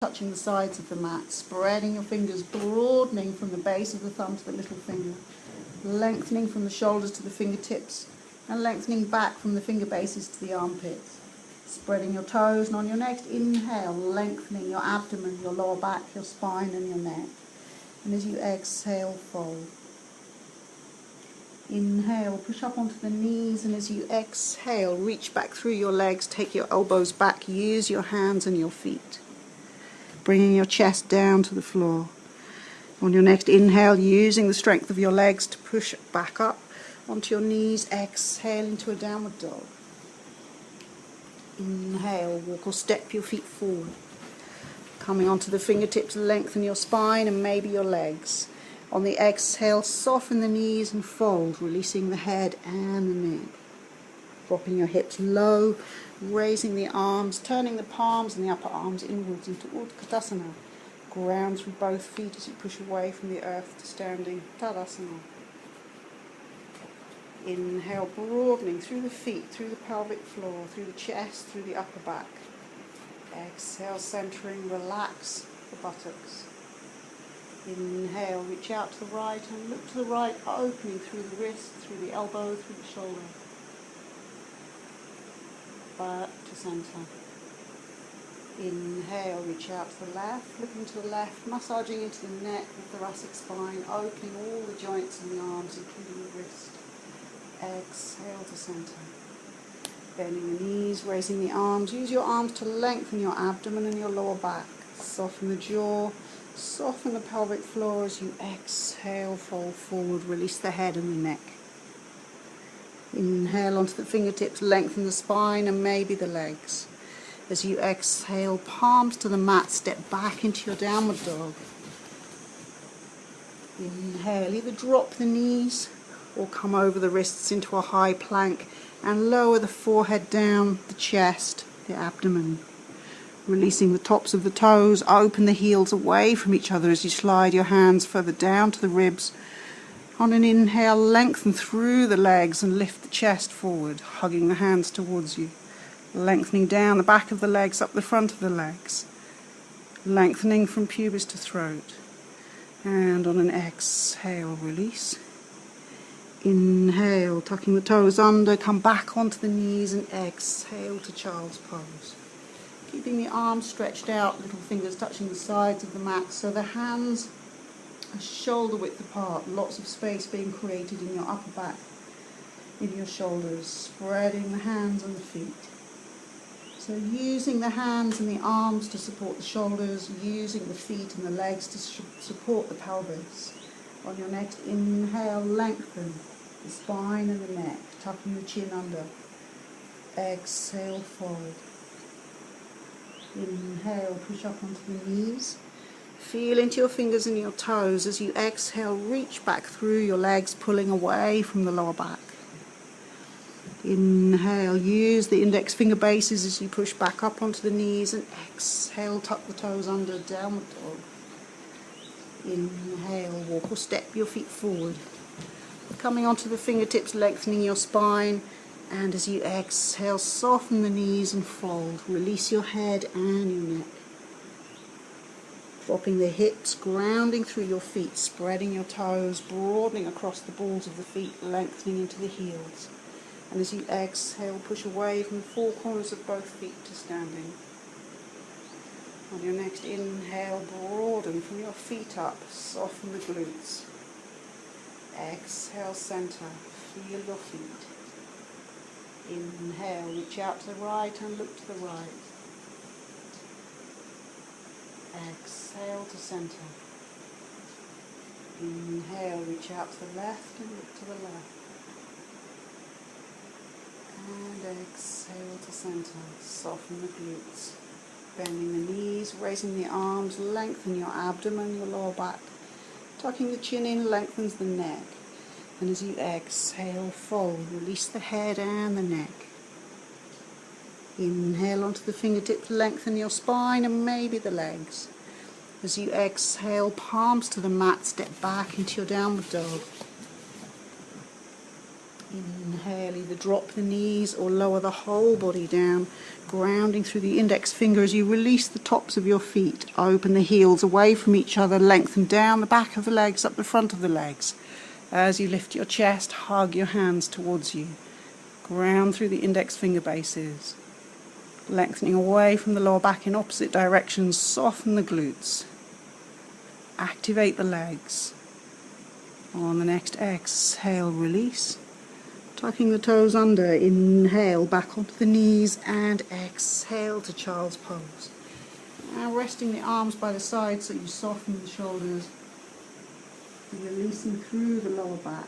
touching the sides of the mat, spreading your fingers, broadening from the base of the thumb to the little finger, lengthening from the shoulders to the fingertips, and lengthening back from the finger bases to the armpits. Spreading your toes, and on your next inhale, lengthening your abdomen, your lower back, your spine and your neck. And as you exhale, fold. Inhale, push up onto the knees, and as you exhale, reach back through your legs, take your elbows back, use your hands and your feet. Bringing your chest down to the floor. On your next inhale, using the strength of your legs to push back up onto your knees, exhale into a downward dog. Inhale, walk or step your feet forward. Coming onto the fingertips, lengthen your spine and maybe your legs. On the exhale, soften the knees and fold, releasing the head and the neck. Dropping your hips low, raising the arms, turning the palms and the upper arms inwards into Utkatasana. Ground through both feet as you push away from the earth to standing Tadasana. Inhale, broadening through the feet, through the pelvic floor, through the chest, through the upper back. Exhale, centering, relax the buttocks. Inhale, reach out to the right and look to the right, opening through the wrist, through the elbow, through the shoulder. Back to center. Inhale, reach out to the left, looking to the left, massaging into the neck, the thoracic spine, opening all the joints in the arms, including the wrist. Exhale to center. Bending the knees, raising the arms. Use your arms to lengthen your abdomen and your lower back. Soften the jaw, soften the pelvic floor as you exhale, fold forward, release the head and the neck. Inhale onto the fingertips, lengthen the spine and maybe the legs. As you exhale, palms to the mat, step back into your downward dog. Inhale, either drop the knees or come over the wrists into a high plank and lower the forehead down, the chest, the abdomen. Releasing the tops of the toes, open the heels away from each other as you slide your hands further down to the ribs. On an inhale, lengthen through the legs and lift the chest forward, hugging the hands towards you. Lengthening down the back of the legs, up the front of the legs. Lengthening from pubis to throat. And on an exhale, release. Inhale, tucking the toes under, come back onto the knees and exhale to child's pose. Keeping the arms stretched out, little fingers touching the sides of the mat, so the hands are shoulder width apart, lots of space being created in your upper back, in your shoulders, spreading the hands and the feet. So using the hands and the arms to support the shoulders, using the feet and the legs to support the pelvis. On your next inhale, lengthen the spine and the neck, tucking the chin under. Exhale, fold. Inhale, push up onto the knees. Feel into your fingers and your toes. As you exhale, reach back through your legs, pulling away from the lower back. Inhale, use the index finger bases as you push back up onto the knees, and exhale, tuck the toes under, downward dog. Inhale, walk or step your feet forward. Coming onto the fingertips, lengthening your spine, and as you exhale, soften the knees and fold. Release your head and your neck. Dropping the hips, grounding through your feet, spreading your toes, broadening across the balls of the feet, lengthening into the heels. And as you exhale, push away from the four corners of both feet to standing. On your next inhale, broaden from your feet up, soften the glutes. Exhale, center, feel your feet. Inhale, reach out to the right and look to the right. Exhale to center. Inhale, reach out to the left and look to the left. And exhale to center. Soften the glutes. Bending the knees, raising the arms, lengthen your abdomen, your lower back. Tucking the chin in lengthens the neck. And as you exhale, fold. Release the head and the neck. Inhale onto the fingertips, lengthen your spine and maybe the legs. As you exhale, palms to the mat, step back into your downward dog. Inhale. inhale, either drop the knees or lower the whole body down, grounding through the index finger as you release the tops of your feet. Open the heels away from each other, lengthen down the back of the legs, up the front of the legs. As you lift your chest, hug your hands towards you. Ground through the index finger bases. Lengthening away from the lower back in opposite directions, soften the glutes. Activate the legs. On the next exhale, release. Tucking the toes under, inhale back onto the knees and exhale to child's pose. Now resting the arms by the side so you soften the shoulders. Releasing through the lower back.